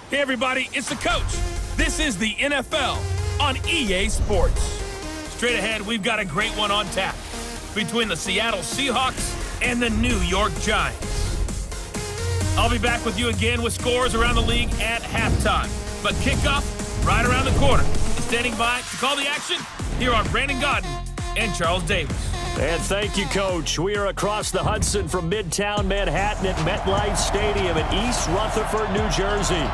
Hey everybody, it's the coach. This is the NFL on EA Sports. Straight ahead, we've got a great one on tap between the Seattle Seahawks and the New York Giants. I'll be back with you again with scores around the league at halftime. But kickoff right around the corner. And standing by to call the action, here are Brandon Godden and Charles Davis. And thank you, Coach. We are across the Hudson from Midtown Manhattan at MetLife Stadium in East Rutherford, New Jersey.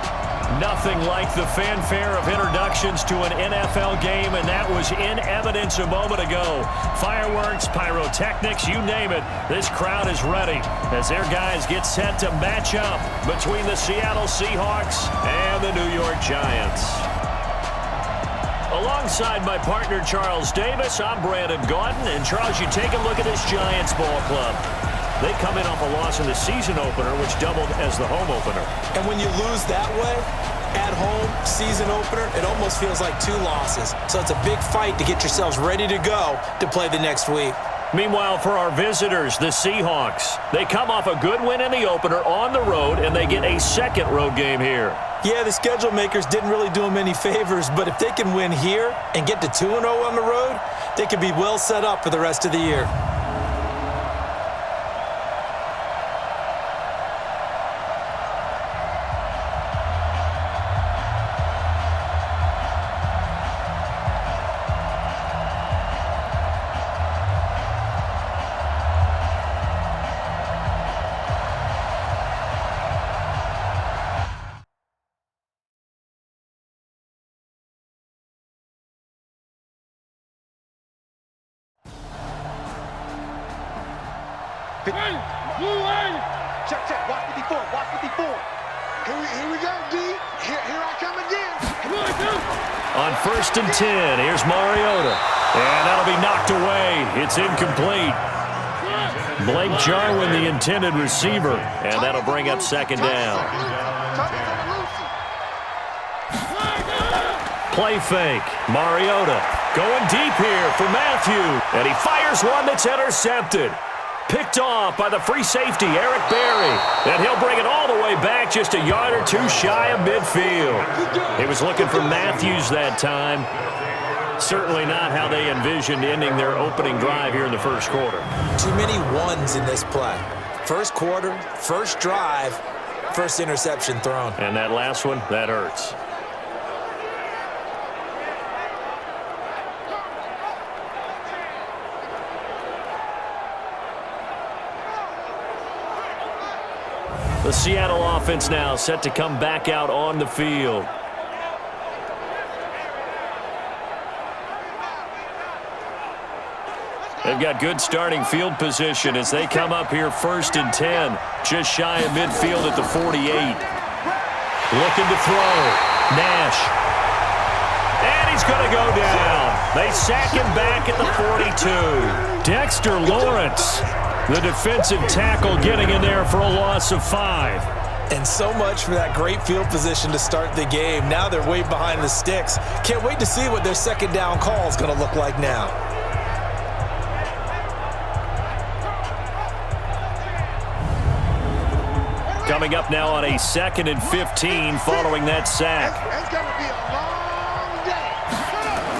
Nothing like the fanfare of introductions to an NFL game, and that was in evidence a moment ago. Fireworks, pyrotechnics, you name it. This crowd is ready as their guys get set to match up between the Seattle Seahawks and the New York Giants. Alongside my partner, Charles Davis, I'm Brandon Godden. And, Charles, you take a look at this Giants ball club. They come in off a loss in the season opener, which doubled as the home opener. And when you lose that way, at home, season opener, it almost feels like two losses. So it's a big fight to get yourselves ready to go to play the next week. Meanwhile, for our visitors, the Seahawks, they come off a good win in the opener on the road, and they get a second road game here. Yeah, the schedule makers didn't really do them any favors, but if they can win here and get to 2-0 on the road, they could be well set up for the rest of the year. Check, check. Watch 54. Watch 54. Here we go, D. Here I come again. Come on, dude. On 1st and 10, here's Mariota. And that'll be knocked away. It's incomplete. Blake Jarwin, the intended receiver. And that'll bring up second down. Play fake. Mariota going deep here for Matthew. And he fires one that's intercepted. Picked off by the free safety, Eric Berry. And he'll bring it all the way back just a yard or two shy of midfield. He was looking for Matthews that time. Certainly not how they envisioned ending their opening drive here in the first quarter. Too many ones in this play. First quarter, first drive, first interception thrown. And that last one, that hurts. The Seattle offense now set to come back out on the field. They've got good starting field position as they come up here 1st and 10, just shy of midfield at the 48. Looking to throw. Nash. And he's going to go down. They sack him back at the 42. Dexter Lawrence, the defensive tackle, getting in there for a loss of 5. And so much for that great field position to start the game. Now they're way behind the sticks. Can't wait to see what their second down call is going to look like now. Coming up now on a 2nd and 15 following that sack. It's going to be a long day.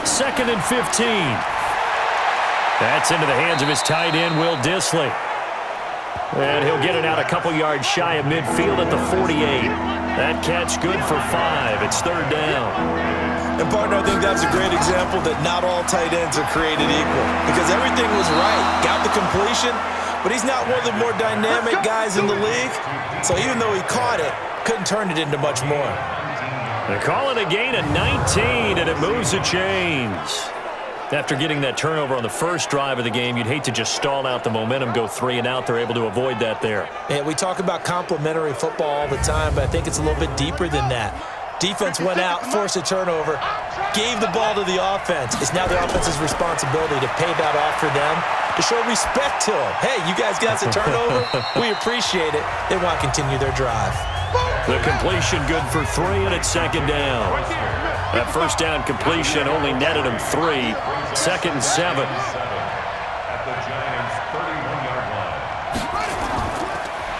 2nd and 15. That's into the hands of his tight end, Will Dissly. And he'll get it out a couple yards shy of midfield at the 48. That catch good for 5. It's 3rd down. And, partner, I think that's a great example that not all tight ends are created equal. Because everything was right. Got the completion, but he's not one of the more dynamic guys in the league. So even though he caught it, couldn't turn it into much more. They call it a gain of 19, and it moves the chains. After getting that turnover on the first drive of the game, you'd hate to just stall out the momentum, go 3 and out. They're able to avoid that there. Yeah, we talk about complementary football all the time, but I think it's a little bit deeper than that. Defense went out, forced a turnover, gave the ball to the offense. It's now the offense's responsibility to pay that off for them, to show respect to them. Hey, you guys got a turnover? We appreciate it. They want to continue their drive. The completion good for 3, and it's 2nd down. That first down completion only netted him 3. 2nd and 7.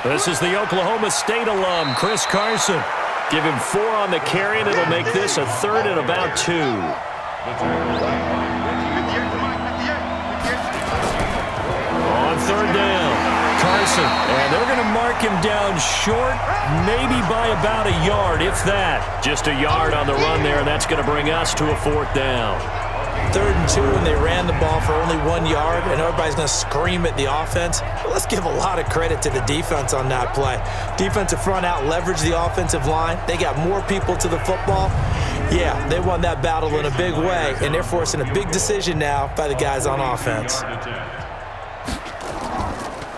This is the Oklahoma State alum, Chris Carson. Give him 4 on the carry, and it'll make this a 3rd and about 2. On 3rd down, Carson. And they're going to mark him down short, maybe by about a yard, if that. Just a yard on the run there, and that's going to bring us to a 4th down. 3rd and 2, and they ran the ball for only 1 yard, and everybody's going to scream at the offense. But let's give a lot of credit to the defense on that play. Defensive front out leveraged the offensive line. They got more people to the football. Yeah, they won that battle in a big way, and they're forcing a big decision now by the guys on offense.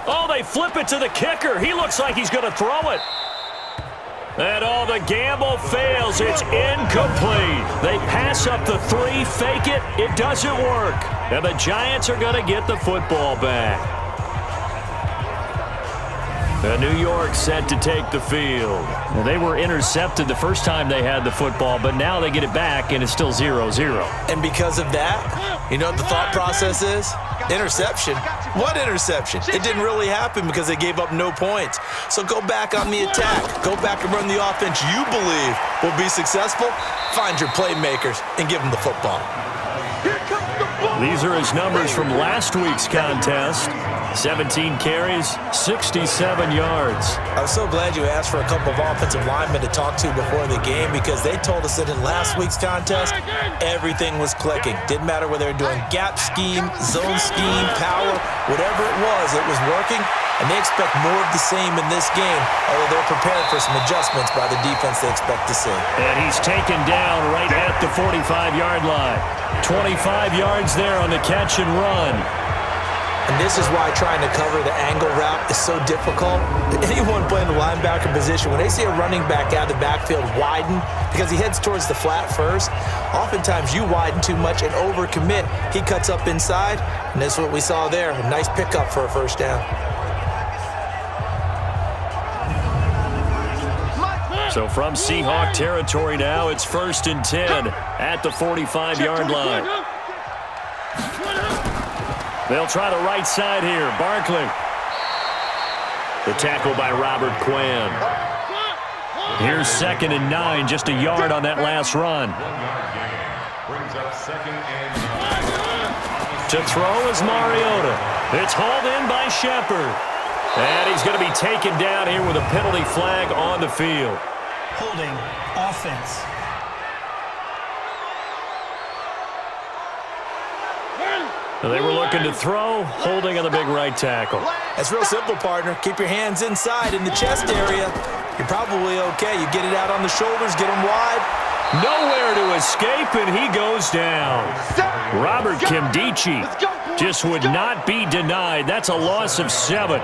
Oh, they flip it to the kicker. He looks like he's going to throw it. And the gamble fails. It's incomplete. They pass up the 3, fake it. It doesn't work. And the Giants are going to get the football back. New York set to take the field. Well, they were intercepted the first time they had the football, but now they get it back, and it's still 0-0. And because of that, you know what the thought process is? Interception. What interception? It didn't really happen because they gave up no points. So go back on the attack. Go back and run the offense you believe will be successful. Find your playmakers and give them the football. These are his numbers from last week's contest. 17 carries, 67 yards. I was so glad you asked for a couple of offensive linemen to talk to before the game because they told us that in last week's contest, everything was clicking. Didn't matter whether they were doing gap scheme, zone scheme, power, whatever it was working. And they expect more of the same in this game, although they're prepared for some adjustments by the defense they expect to see. And he's taken down right at the 45-yard line. 25 yards there on the catch and run. And this is why trying to cover the angle route is so difficult. Anyone playing the linebacker position, when they see a running back out of the backfield widen, because he heads towards the flat first, oftentimes you widen too much and overcommit. He cuts up inside, and that's what we saw there. A nice pickup for a 1st down. So from Seahawk territory now, it's 1st and 10 at the 45-yard line. They'll try the right side here. Barkley. The tackle by Robert Quinn. Here's 2nd and 9, just a yard on that last run. To throw is Mariota. It's hauled in by Shepard. And he's going to be taken down here with a penalty flag on the field. Holding offense. They were looking to throw, holding on the big right tackle. That's real simple, partner. Keep your hands inside in the chest area. You're probably okay. You get it out on the shoulders, get them wide. Nowhere to escape, and he goes down. Robert Kimdichie just would not be denied. That's a loss of 7.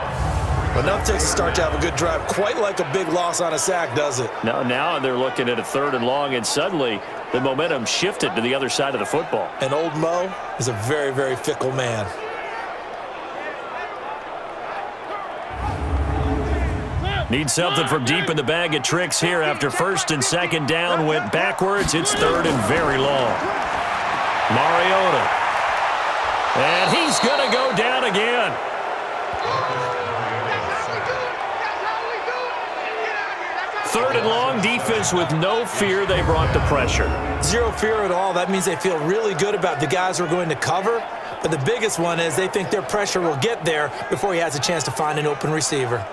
Enough takes a start to have a good drive. Quite like a big loss on a sack, does it? Now they're looking at a 3rd and long, and suddenly the momentum shifted to the other side of the football. And old Mo is a very, very fickle man. Need something from deep in the bag of tricks here after 1st and 2nd down. Went backwards. It's 3rd and very long. Mariota. And he's going to go down again. Third and long, defense with no fear. They brought the pressure. Zero fear at all. That means they feel really good about the guys who are going to cover. But the biggest one is they think their pressure will get there before he has a chance to find an open receiver.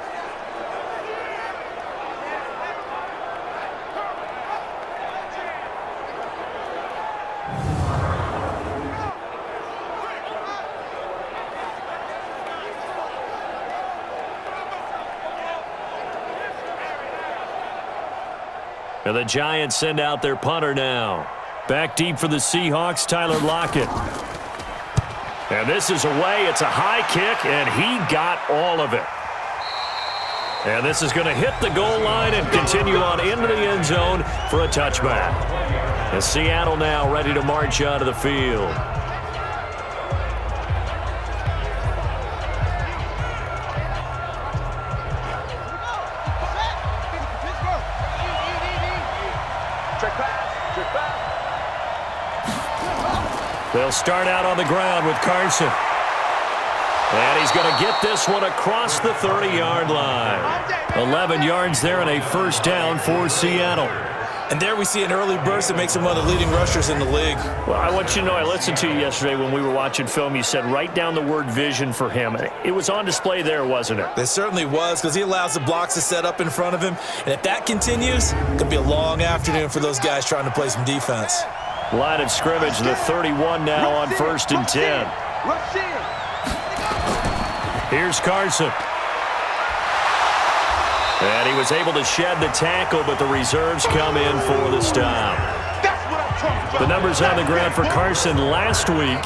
And the Giants send out their punter now. Back deep for the Seahawks, Tyler Lockett. And this is away. It's a high kick, and he got all of it. And this is going to hit the goal line and continue on into the end zone for a touchback. And Seattle now ready to march out of the field. They'll start out on the ground with Carson. And he's going to get this one across the 30-yard line. 11 yards there and a first down for Seattle. And there we see an early burst that makes him one of the leading rushers in the league. Well, I want you to know, I listened to you yesterday when we were watching film. You said write down the word vision for him. It was on display there, wasn't it? It certainly was, because he allows the blocks to set up in front of him. And if that continues, it could be a long afternoon for those guys trying to play some defense. Line of scrimmage, the 31 now on 1st and 10. Here's Carson. And he was able to shed the tackle, but the reserves come in for the stop. The numbers on the ground for Carson last week.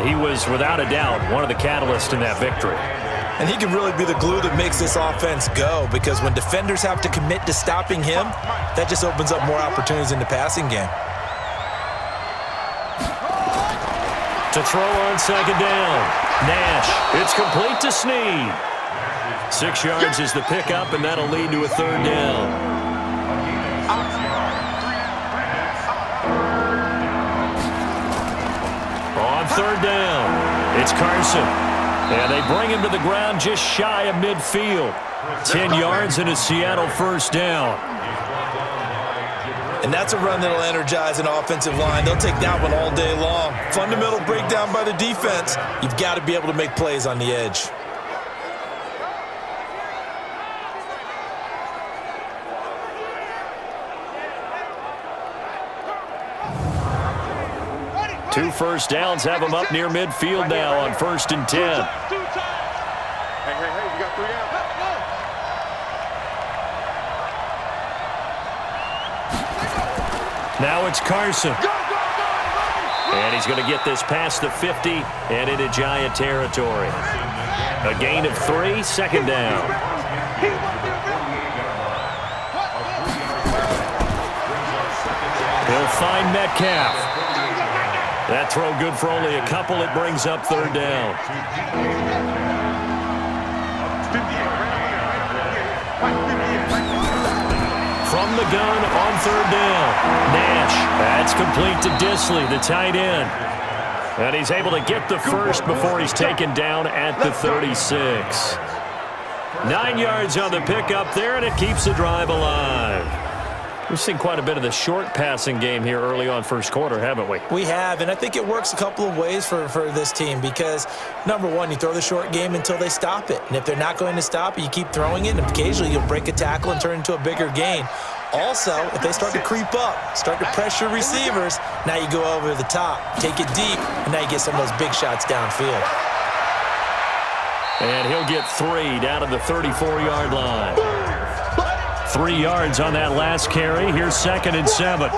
He was, without a doubt, one of the catalysts in that victory. And he can really be the glue that makes this offense go, because when defenders have to commit to stopping him, that just opens up more opportunities in the passing game. To throw on 2nd down. Nash. It's complete to Snead. 6 yards is the pickup, and that'll lead to a 3rd down. On 3rd down, it's Carson. And they bring him to the ground just shy of midfield. 10 yards and a Seattle first down. And that's a run that'll energize an offensive line. They'll take that one all day long. Fundamental breakdown by the defense. You've got to be able to make plays on the edge. Two first downs have him up near midfield now on 1st and 10. Hey, you got 3 downs. Now it's Carson. And he's going to get this past the 50 and into Giant territory. A gain of 3, 2nd down. He'll find Metcalf. That throw good for only a couple. It brings up 3rd down. From the gun on 3rd down. Nash. That's complete to Disley, the tight end. And he's able to get the first before he's taken down at the 36. 9 yards on the pickup there, and it keeps the drive alive. We've seen quite a bit of the short passing game here early on first quarter, haven't we? We have, and I think it works a couple of ways for this team because, number one, you throw the short game until they stop it. And if they're not going to stop it, you keep throwing it, and occasionally you'll break a tackle and turn it into a bigger gain. Also, if they start to creep up, start to pressure receivers, now you go over the top, take it deep, and now you get some of those big shots downfield. And he'll get 3 down to the 34-yard line. 3 yards on that last carry. Here's 2nd and 7.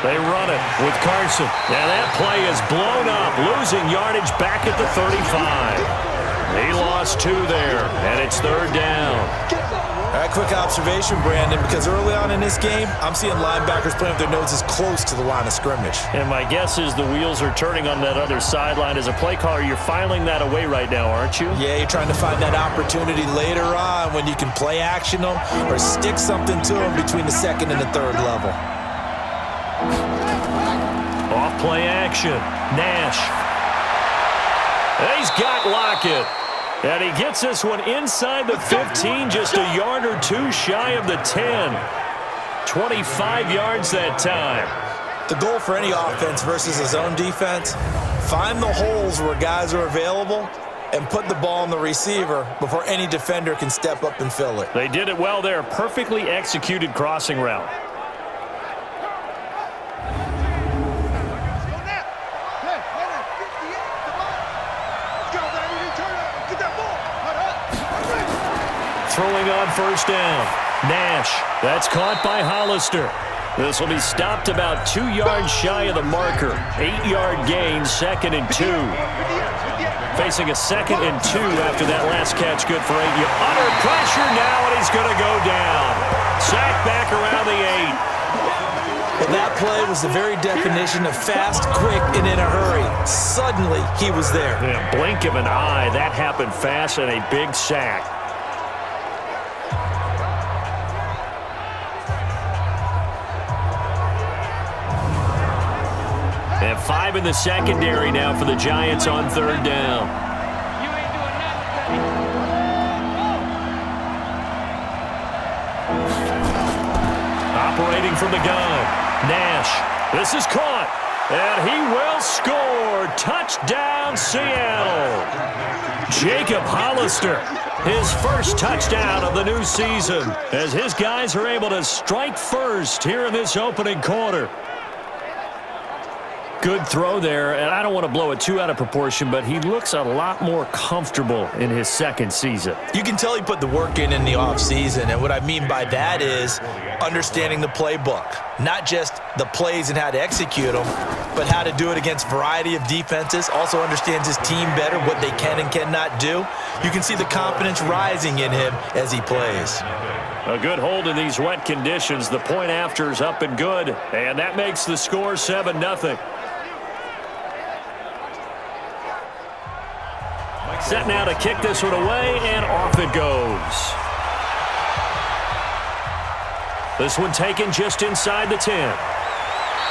They run it with Carson. And that play is blown up, losing yardage back at the 35. He lost 2 there, and it's 3rd down. All right, quick observation, Brandon, because early on in this game, I'm seeing linebackers playing with their noses close to the line of scrimmage. And my guess is the wheels are turning on that other sideline. As a play caller, you're filing that away right now, aren't you? Yeah, you're trying to find that opportunity later on when you can play action them or stick something to them between the 2nd and the 3rd level. Off play action. Nash. He's got Lockett. And he gets this one inside the 15, just a yard or 2 shy of the 10. 25 yards that time. The goal for any offense versus his own defense, find the holes where guys are available and put the ball on the receiver before any defender can step up and fill it. They did it well there. Perfectly executed crossing route. Throwing on 1st down. Nash. That's caught by Hollister. This will be stopped about 2 yards shy of the marker. 8-yard gain, 2nd and 2. Facing a 2nd and 2 after that last catch. Good for 8. Under pressure now, and he's going to go down. Sacked back around the 8. Well, that play was the very definition of fast, quick, and in a hurry. Suddenly, he was there. In a blink of an eye, that happened fast and a big sack. And 5 in the secondary now for the Giants on 3rd down. operating from the gun. Nash. This is caught. And he will score. Touchdown, Seattle. Jacob Hollister, his first touchdown of the new season, as his guys are able to strike first here in this opening quarter. Good throw there, and I don't want to blow it too out of proportion, but he looks a lot more comfortable in his second season. You can tell he put the work in the offseason, and what I mean by that is understanding the playbook. Not just the plays and how to execute them, but how to do it against a variety of defenses. Also understands his team better, what they can and cannot do. You can see the confidence rising in him as he plays. A good hold in these wet conditions. The point after is up and good, and that makes the score 7-0. Set now to kick this one away, and off it goes. This one taken just inside the 10.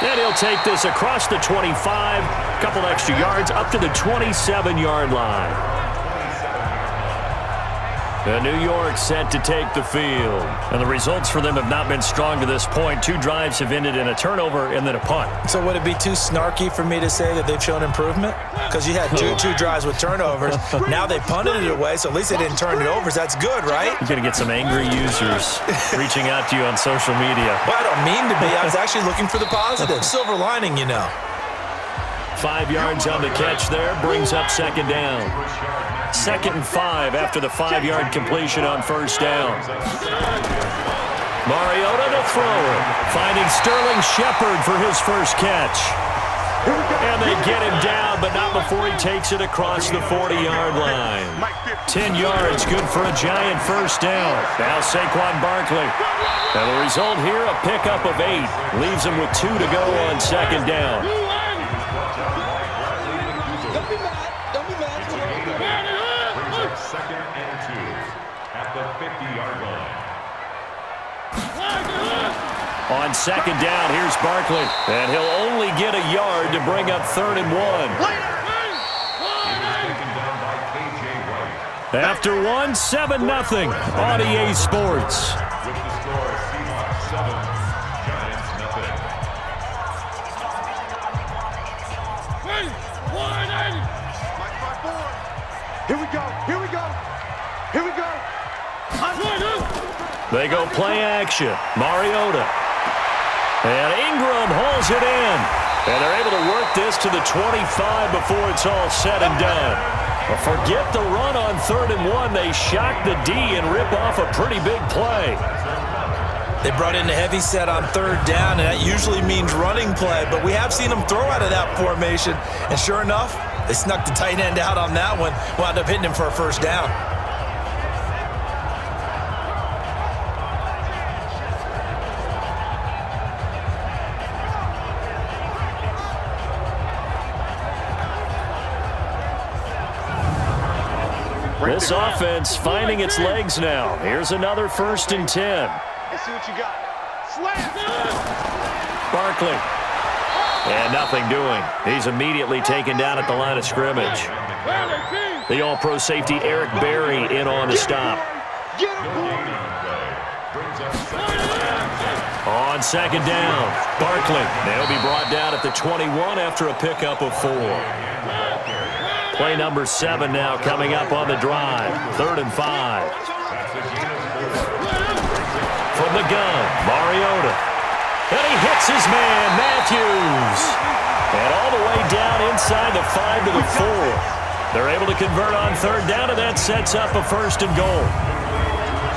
And he'll take this across the 25, a couple extra yards up to the 27-yard line. New York set to take the field. And the results for them have not been strong to this point. 2 drives have ended in a turnover and then a punt. So would it be too snarky for me to say that they've shown improvement? Because you had two drives with turnovers. Now they punted it away, so at least they didn't turn it over. So that's good, right? You're going to get some angry users reaching out to you on social media. Well, I don't mean to be. I was actually looking for the positive. Silver lining, you know. 5 yards on the catch there. Brings up second down. 2nd and 5 after the 5-yard completion on first down. Mariota to throw it. Finding Sterling Shepard for his first catch. And they get him down, but not before he takes it across the 40-yard line. 10 yards, good for a giant first down. Now Saquon Barkley. And the result here, a pickup of 8. Leaves him with 2 to go on second down. Second and 2 at the 50-yard line. On second down, here's Barkley. And he'll only get a yard to bring up 3rd and 1. After 1, 7-0 on EA Sports. With the score, Seahawks 7, Giants 0. Here we go. Here we go. Here we go. They go play action. Mariota. And Ingram holds it in. And they're able to work this to the 25 before it's all said and done. But forget the run on 3rd and 1. They shock the D and rip off a pretty big play. They brought in the heavy set on 3rd down, and that usually means running play. But we have seen them throw out of that formation. And sure enough, they snuck the tight end out on that one. Wound up hitting him for a first down. This offense finding its legs now. Here's another 1st and 10. Let's see what you got. Slam! Barkley. And nothing doing. He's immediately taken down at the line of scrimmage. The all-pro safety Eric Berry in on the stop. On second down, Barkley. They'll be brought down at the 21 after a pickup of 4. Play number 7 now coming up on the drive. 3rd and 5. From the gun, Mariota. And he hits his man, Matthews. And all the way down inside the 5 to the 4. They're able to convert on 3rd down, and that sets up a 1st and goal.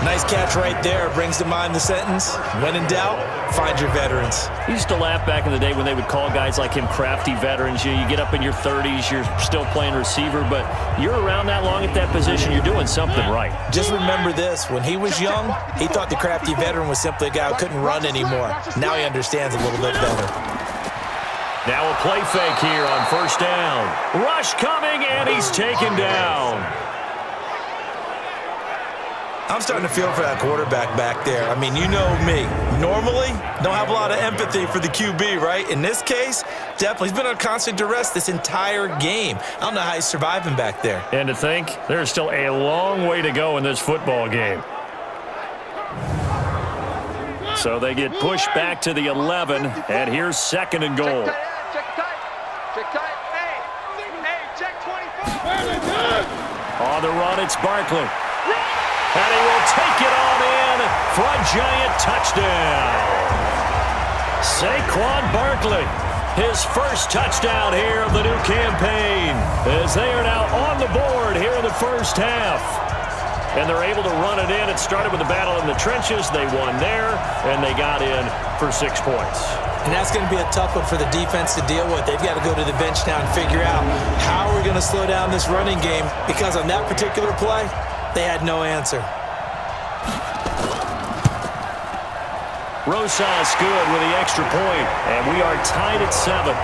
Nice catch right there. Brings to mind the sentence, when in doubt, find your veterans. I used to laugh back in the day when they would call guys like him crafty veterans. You get up in your 30s, you're still playing receiver, but you're around that long at that position, you're doing something right. Just remember this. When he was young, he thought the crafty veteran was simply a guy who couldn't run anymore. Now he understands a little bit better. Now a play fake here on 1st down. Rush coming, and he's taken down. I'm starting to feel for that quarterback back there. I mean, you know me. Normally, don't have a lot of empathy for the QB, right? In this case, definitely. He's been on constant duress this entire game. I don't know how he's surviving back there. And to think, there's still a long way to go in this football game. So they get pushed back to the 11, and here's 2nd and goal. Check tight. Hey, check 24. On the run, it's Barkley. And he will take it on in for a giant touchdown. Saquon Barkley, his first touchdown here of the new campaign, as they are now on the board here in the first half. And they're able to run it in. It started with a battle in the trenches. They won there, and they got in for 6 points. And that's going to be a tough one for the defense to deal with. They've got to go to the bench now and figure out how we're going to slow down this running game, because on that particular play, they had no answer. Rosas good with the extra point, and we are tied at 7.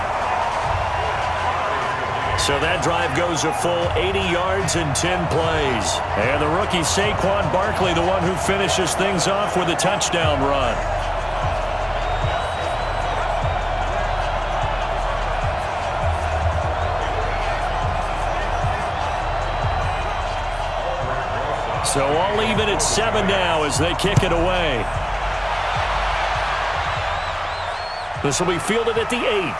So that drive goes a full 80 yards in 10 plays. And the rookie Saquon Barkley, the one who finishes things off with a touchdown run. So all even at 7 now as they kick it away. This will be fielded at the 8.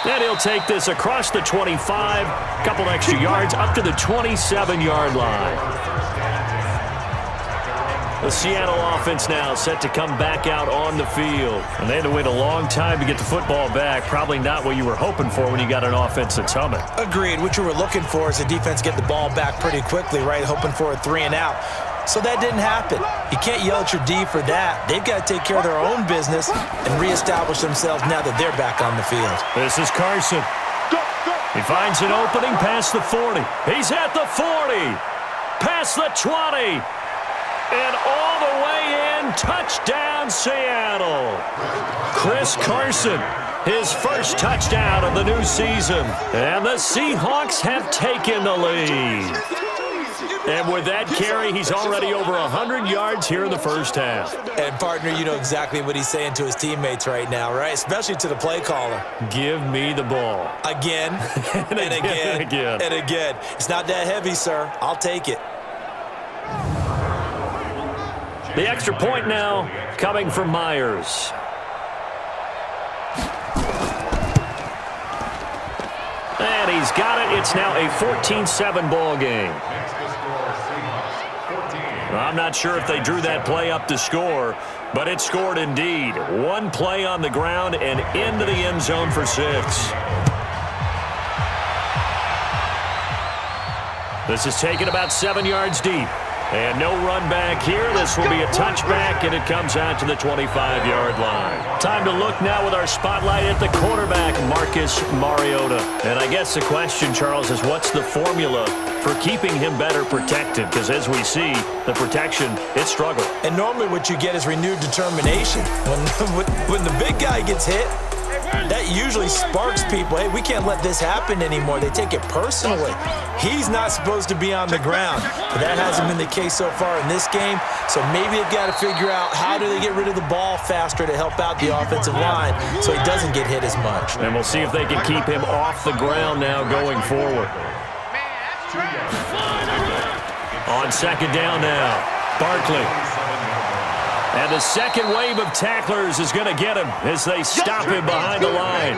And he'll take this across the 25, couple extra yards, up to the 27-yard line. The Seattle offense now set to come back out on the field. And they had to wait a long time to get the football back. Probably not what you were hoping for when you got an offense that's humming. Agreed. What you were looking for is the defense get the ball back pretty quickly, right? Hoping for a 3 and out. So that didn't happen. You can't yell at your D for that. They've got to take care of their own business and reestablish themselves now that they're back on the field. This is Carson. He finds an opening past the 40. He's at the 40. Past the 20. And all the way in, touchdown Seattle. Chris Carson, his first touchdown of the new season. And the Seahawks have taken the lead. And with that carry, he's already over 100 yards here in the first half. And, partner, you know exactly what he's saying to his teammates right now, right? Especially to the play caller. Give me the ball. Again, and again, and again. It's not that heavy, sir. I'll take it. The extra point now coming from Myers. And he's got it. It's now a 14-7 ball game. I'm not sure if they drew that play up to score, but it scored indeed. One play on the ground and into the end zone for 6. This is taken about 7 yards deep. And no run back here. This will be a touchback, and it comes out to the 25-yard line. Time to look now with our spotlight at the quarterback, Marcus Mariota. And I guess the question, Charles, is what's the formula for keeping him better protected? Because as we see, the protection, it struggled. And normally what you get is renewed determination. When the big guy gets hit, that usually sparks people. Hey, we can't let this happen anymore. They take it personally. He's not supposed to be on the ground. But that hasn't been the case so far in this game. So maybe they've got to figure out how do they get rid of the ball faster to help out the offensive line so he doesn't get hit as much. And we'll see if they can keep him off the ground now going forward. On second down now, Barkley. And the second wave of tacklers is going to get him as they stop him behind the line.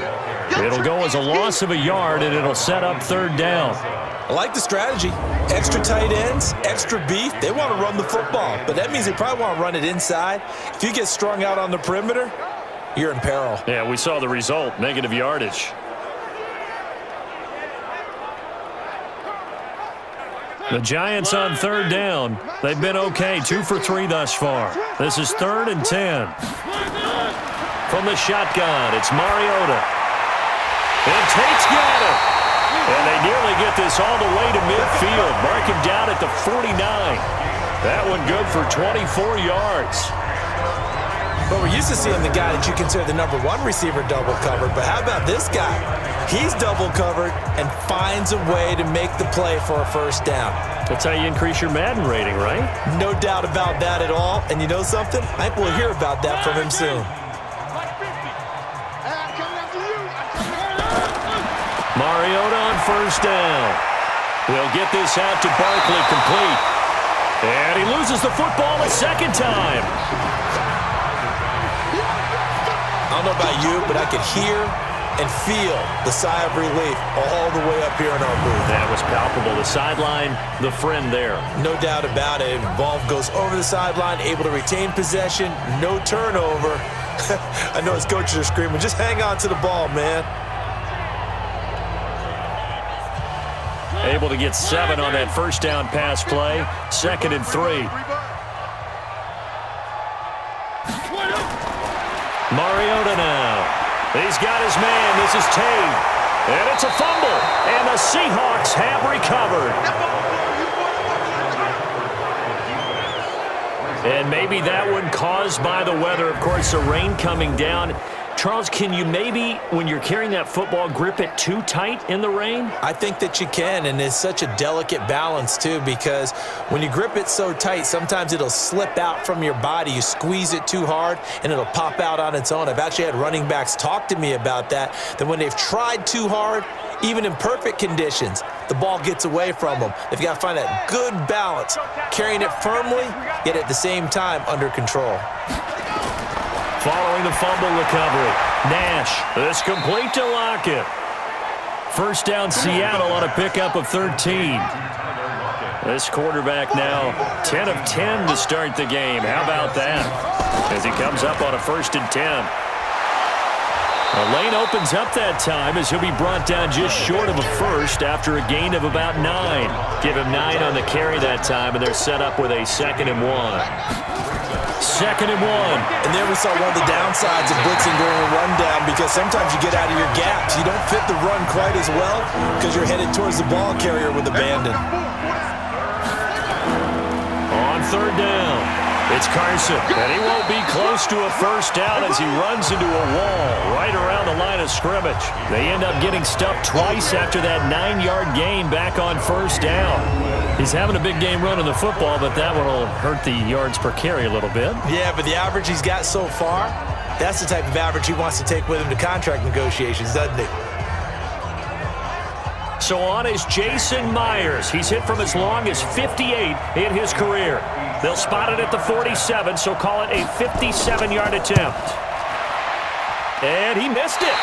It'll go as a loss of a yard, and it'll set up third down. I like the strategy. Extra tight ends, extra beef. They want to run the football, but that means they probably want to run it inside. If you get strung out on the perimeter, you're in peril. Yeah, we saw the result, negative yardage. The Giants on third down. They've been okay, 2 for 3 thus far. This is 3rd and 10. From the shotgun, it's Mariota. And Tate's got it. And they nearly get this all the way to midfield. Mark him down at the 49. That one good for 24 yards. But we're used to seeing the guy that you consider the number 1 receiver double covered. But how about this guy? He's double covered and finds a way to make the play for a first down. That's how you increase your Madden rating, right? No doubt about that at all. And you know something? I think we'll hear about that from him soon. Mariota on first down. They'll get this out to Barkley complete. And he loses the football a second time. I don't know about you, but I could hear and feel the sigh of relief all the way up here in our booth. That was palpable. The sideline, the friend there. No doubt about it. Ball goes over the sideline, able to retain possession, no turnover. I know his coaches are screaming, just hang on to the ball, man. Able to get 7 on that first down pass play. 2nd and 3. Mariota now. He's got his man. This is Tate. And it's a fumble. And the Seahawks have recovered. And maybe that one caused by the weather. Of course, the rain coming down. Charles, can you maybe, when you're carrying that football, grip it too tight in the rain? I think that you can, and it's such a delicate balance, too, because when you grip it so tight, sometimes it'll slip out from your body. You squeeze it too hard, and it'll pop out on its own. I've actually had running backs talk to me about that when they've tried too hard, even in perfect conditions, the ball gets away from them. They've got to find that good balance, carrying it firmly, yet at the same time under control. Following the fumble recovery, Nash is complete to Lockett. First down Seattle on a pickup of 13. This quarterback now 10 of 10 to start the game. How about that? As he comes up on a 1st and 10. The lane opens up that time as he'll be brought down just short of a first after a gain of about 9. Give him 9 on the carry that time, and they're set up with a 2nd and 1. 2nd and 1. And there we saw one of the downsides of blitzing during a rundown, because sometimes you get out of your gaps. You don't fit the run quite as well because you're headed towards the ball carrier with abandon. On 3rd down, it's Carson, and he won't be close to a first down as he runs into a wall right around the line of scrimmage. They end up getting stuffed twice after that 9-yard gain back on 1st down. He's having a big game running the football, but that one will hurt the yards per carry a little bit. Yeah, but the average he's got so far, that's the type of average he wants to take with him to contract negotiations, doesn't he? So on is Jason Myers. He's hit from as long as 58 in his career. They'll spot it at the 47, so call it a 57-yard attempt. And he missed it.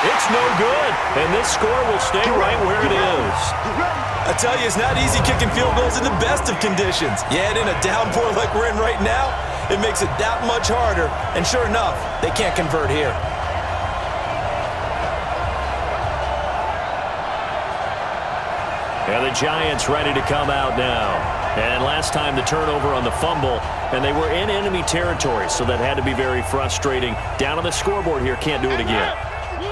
It's no good, and this score will stay right where it is. I tell you, it's not easy kicking field goals in the best of conditions. Yet in a downpour like we're in right now, it makes it that much harder. And sure enough, they can't convert here. And the Giants ready to come out now. And last time the turnover on the fumble, and they were in enemy territory, so that had to be very frustrating. Down on the scoreboard here, can't do it again.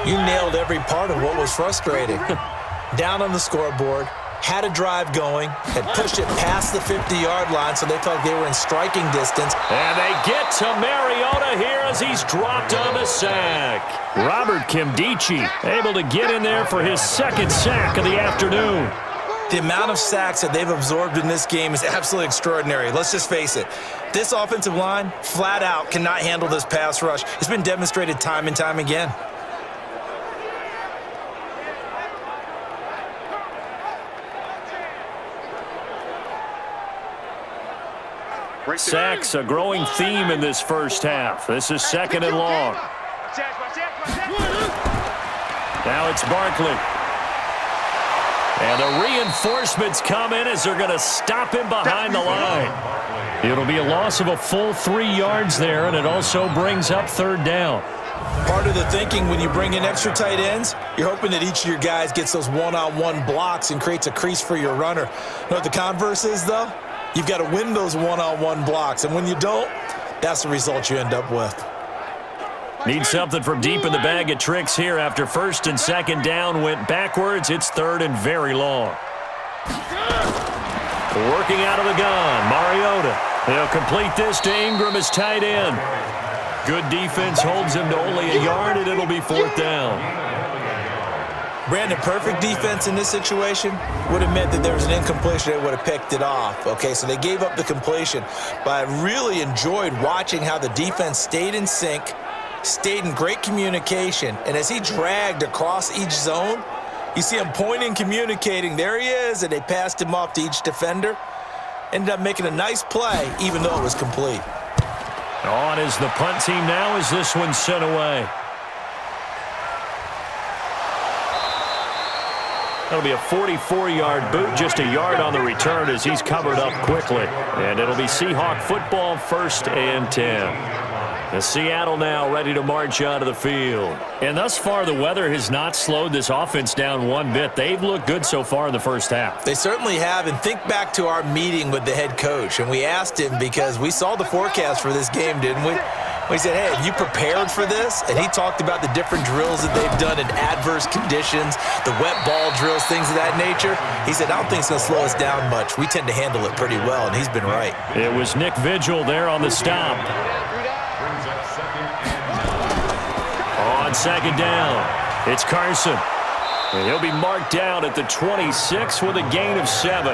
You nailed every part of what was frustrating. Down on the scoreboard, had a drive going, had pushed it past the 50-yard line, so they felt like they were in striking distance. And they get to Mariota here as he's dropped on the sack. Robert Kimdichie able to get in there for his 2nd sack of the afternoon. The amount of sacks that they've absorbed in this game is absolutely extraordinary. Let's just face it. This offensive line, flat out, cannot handle this pass rush. It's been demonstrated time and time again. Sacks, a growing theme in this first half. This is 2nd and long. Now it's Barkley. And the reinforcements come in as they're going to stop him behind the line. It'll be a loss of a full 3 yards there, and it also brings up 3rd down. Part of the thinking when you bring in extra tight ends, you're hoping that each of your guys gets those one-on-one blocks and creates a crease for your runner. You know what the converse is, though? You've got to win those one-on-one blocks, and when you don't, that's the result you end up with. Need something from deep in the bag of tricks here after 1st and 2nd down went backwards. It's 3rd and very long. Working out of the gun, Mariota. They'll complete this to Ingram as tight end. Good defense holds him to only a yard, and it'll be 4th down. Brandon, perfect defense in this situation would have meant that there was an incompletion that would have picked it off. Okay, so they gave up the completion, but I really enjoyed watching how the defense stayed in sync, stayed in great communication, and as he dragged across each zone, you see him pointing, communicating, there he is, and they passed him off to each defender. Ended up making a nice play, even though it was complete. On is the punt team now as this one's sent away. That'll be a 44-yard boot, just a yard on the return as he's covered up quickly. And it'll be Seahawk football, 1st and 10. And Seattle now ready to march onto the field. And thus far, the weather has not slowed this offense down one bit. They've looked good so far in the first half. They certainly have. And think back to our meeting with the head coach. And we asked him, because we saw the forecast for this game, didn't we? We said, hey, have you prepared for this? And he talked about the different drills that they've done in adverse conditions, the wet ball drills, things of that nature. He said, I don't think it's going to slow us down much. We tend to handle it pretty well, and he's been right. It was Nick Vigil there on the stop. On 2nd down, it's Carson. And he'll be marked down at the 26 with a gain of 7.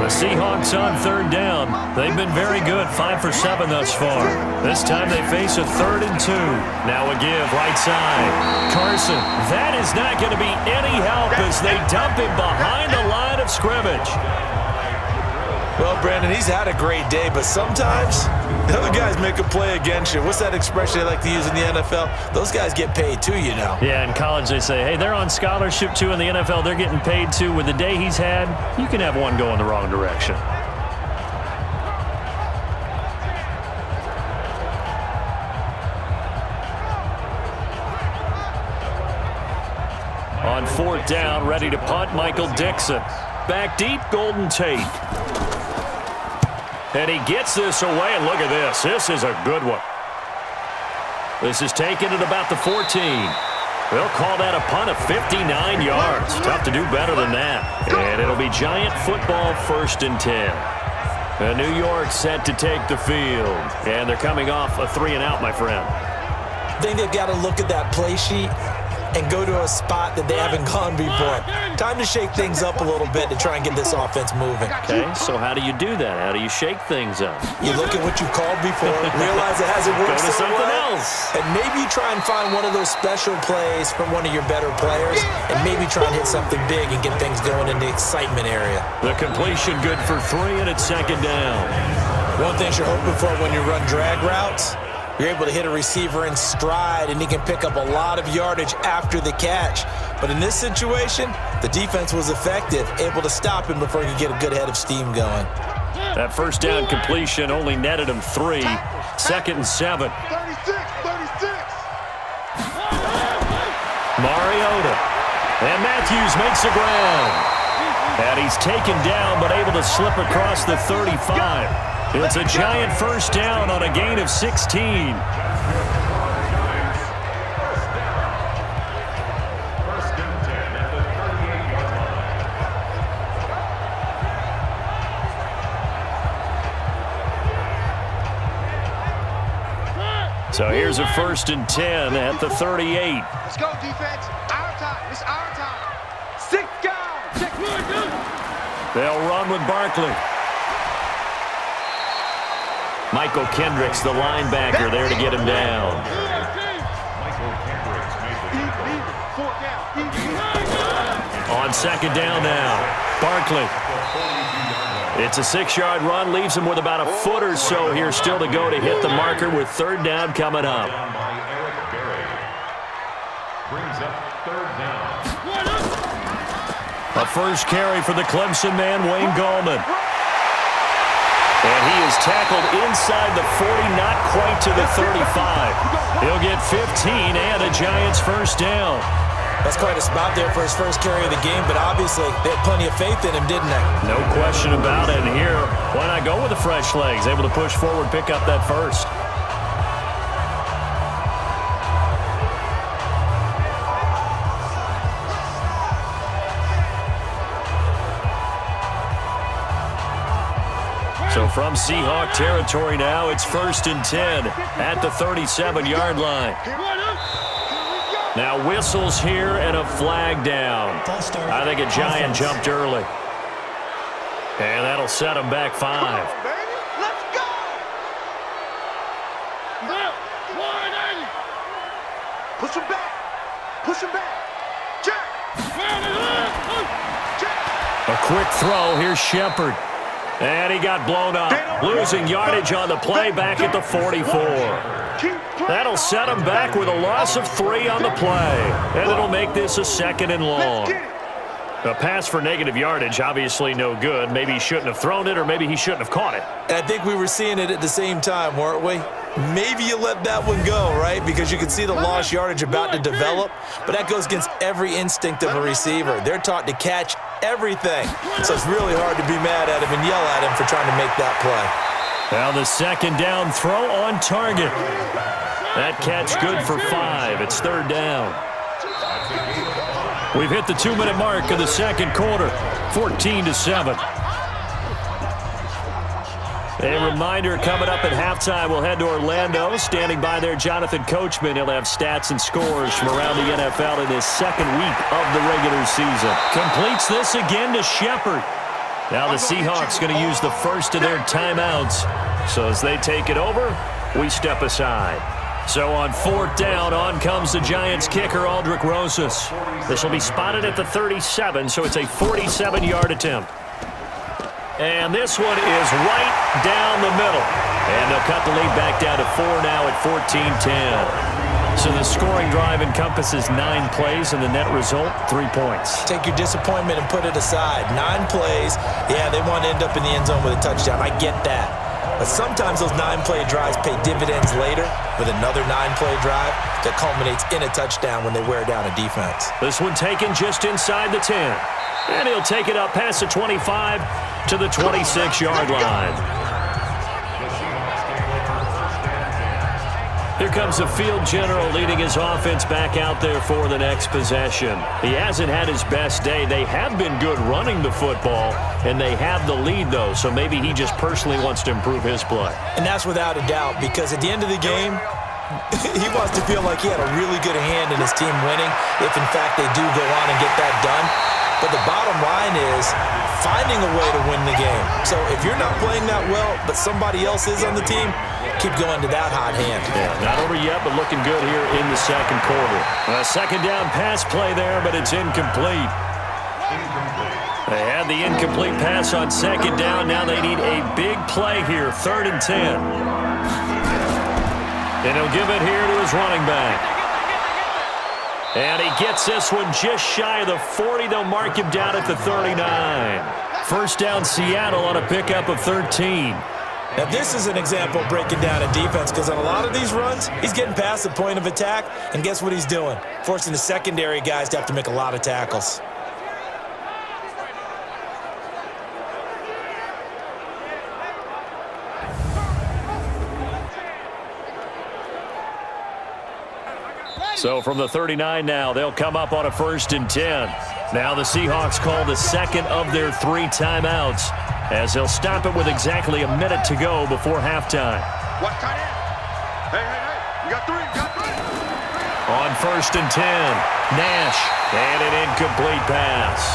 The Seahawks on 3rd down. They've been very good, 5 for 7 thus far. This time they face a 3rd and 2. Now a give, right side. Carson, that is not going to be any help as they dump him behind the line of scrimmage. Well, Brandon, he's had a great day, but sometimes the other guys make a play against you. What's that expression they like to use in the NFL? Those guys get paid too, you know. Yeah, in college they say, hey, they're on scholarship too. In the NFL, they're getting paid too. With the day he's had, you can have one go in the wrong direction. On 4th down, ready to punt, Michael Dixon. Back deep, Golden Tate. And he gets this away, and look at this. This is a good one. This is taken at about the 14. They'll call that a punt of 59 yards. Tough to do better than that. And it'll be Giant football, 1st and 10. And New York set to take the field. And they're coming off a 3-and-out, my friend. I think they've got to look at that play sheet and go to a spot that they haven't gone before. Time to shake things up a little bit to try and get this offense moving. Okay, so how do you do that? How do you shake things up? You look at what you've called before, realize it hasn't worked Go to so something well, else. and maybe try and find one of those special plays from one of your better players, and maybe try and hit something big and get things going in the excitement area. The completion good for 3, and it's 2nd down. One thing you're hoping for when you run drag routes, you're able to hit a receiver in stride, and he can pick up a lot of yardage after the catch. But in this situation, the defense was effective, able to stop him before he could get a good head of steam going. That 1st down completion only netted him 3. 2nd and 7. 36, 36. Mariota. And Matthews makes the ground. And he's taken down, but able to slip across the 35. It's a Giant 1st down on a gain of 16. So here's a 1st and 10 at the 38. Let's go, defense. Our time. It's our time. 6 guys. Check 1, 2. They'll run with Barkley. Michael Kendricks, the linebacker, there to get him down. Michael Kendricks made the 4 down. On 2nd down now, Barkley. It's a 6-yard run, leaves him with about a foot or so here still to go to hit the marker with 3rd down coming up. down by Eric Berry. Brings up 3rd down. A first carry for the Clemson man, Wayne Gallman. And he is tackled inside the 40, not quite to the 35. He'll get 15 and a Giants 1st down. That's quite a spot there for his first carry of the game, but obviously they had plenty of faith in him, didn't they? No question about it. And here, why not go with the fresh legs? Able to push forward, pick up that first. So from Seahawk territory now, it's 1st and 10 at the 37-yard line. Now whistles here and a flag down. I think a Giant jumped early. And that'll set him back 5. Let's go. Push him back. Push him back. Jack. A quick throw. Here's Shepard. And he got blown up, losing yardage on the play back at the 44. That'll set him back with a loss of 3 on the play. And it'll make this a 2nd and long. A pass for negative yardage, obviously no good. Maybe he shouldn't have thrown it, or maybe he shouldn't have caught it. I think we were seeing it at the same time, weren't we? Maybe you let that one go, right? Because you can see the lost yardage about to develop, but that goes against every instinct of a receiver. They're taught to catch everything, so it's really hard to be mad at him and yell at him for trying to make that play. Now the 2nd down throw on target. That catch good for 5. It's 3rd down. We've hit the 2-minute mark of the 2nd quarter, 14-7. A reminder coming up at halftime, we'll head to Orlando. Standing by there, Jonathan Coachman. He'll have stats and scores from around the NFL in this 2nd week of the regular season. Completes this again to Shepard. Now the Seahawks going to use the first of their timeouts. So as they take it over, we step aside. So on 4th down, on comes the Giants kicker, Aldrick Rosas. This will be spotted at the 37, so it's a 47-yard attempt. And this one is right down the middle. And they'll cut the lead back down to 4 now at 14-10. So the scoring drive encompasses 9 plays, and the net result, 3 points. Take your disappointment and put it aside. 9 plays. Yeah, they want to end up in the end zone with a touchdown. I get that. But sometimes those 9-play drives pay dividends later with another 9-play drive that culminates in a touchdown when they wear down a defense. This one taken just inside the 10. And he'll take it up past the 25 to the 26-yard line. Here comes the field general leading his offense back out there for the next possession. He hasn't had his best day. They have been good running the football, and they have the lead, though, so maybe he just personally wants to improve his play. And that's without a doubt, because at the end of the game, he wants to feel like he had a really good hand in his team winning, if in fact they do go on and get that done. But the bottom line is finding a way to win the game. So if you're not playing that well, but somebody else is on the team, keep going to that hot hand. Yeah, not over yet, but looking good here in the 2nd quarter. A 2nd down pass play there, but it's incomplete. They had the incomplete pass on 2nd down. Now they need a big play here, 3rd and 10. And he'll give it here to his running back. And he gets this one just shy of the 40. They'll mark him down at the 39. 1st down Seattle on a pickup of 13. Now this is an example of breaking down a defense, because on a lot of these runs, he's getting past the point of attack, and guess what he's doing? Forcing the secondary guys to have to make a lot of tackles. So from the 39 now, they'll come up on a 1st and 10. Now the Seahawks call the 2nd of their 3 timeouts, as they'll stop it with exactly a minute to go before halftime. What tight end? Hey, you got 3, On 1st and 10, Nash, and an incomplete pass.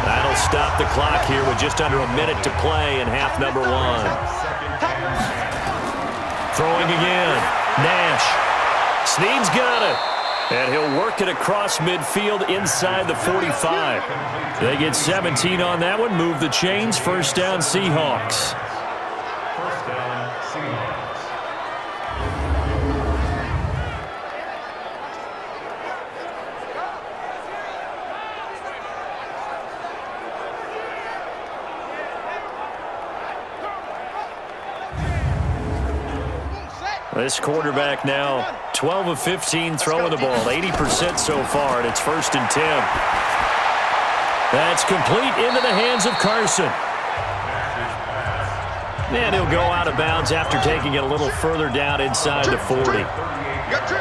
That'll stop the clock here with just under a minute to play in half number 1. Throwing again, Nash. Snead's got it. And he'll work it across midfield inside the 45. They get 17 on that one, move the chains, 1st down Seahawks. 1st down Seahawks. This quarterback now 12 of 15 throwing the ball, 80% so far, and it's 1st and 10. That's complete into the hands of Carson. And he'll go out of bounds after taking it a little further down inside the 40.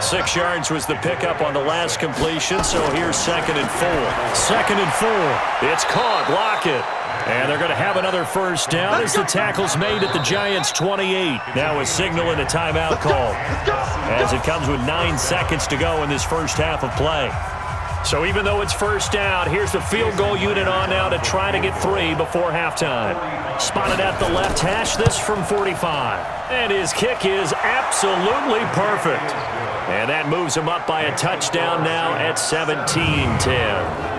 6 yards was the pickup on the last completion, so here's 2nd and 4. 2nd and 4. It's caught. Lockett. And they're going to have another 1st down as the tackle's made at the Giants' 28. Now a signal and a timeout call, as it comes with 9 seconds to go in this first half of play. So even though it's 1st down, here's the field goal unit on now to try to get 3 before halftime. Spotted at the left hash, this from 45. And his kick is absolutely perfect. And that moves him up by a touchdown now at 17-10.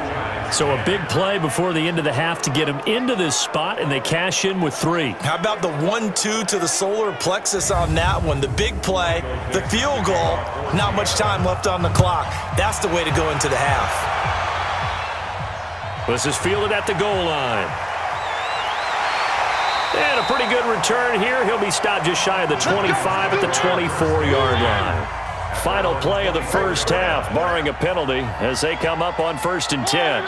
So a big play before the end of the half to get them into this spot, and they cash in with 3. How about the 1-2 to the solar plexus on that one? The big play, the field goal, not much time left on the clock. That's the way to go into the half. This is fielded at the goal line. And a pretty good return here. He'll be stopped just shy of the 25 at the 24-yard line. Final play of the first half, barring a penalty, as they come up on 1st and 10.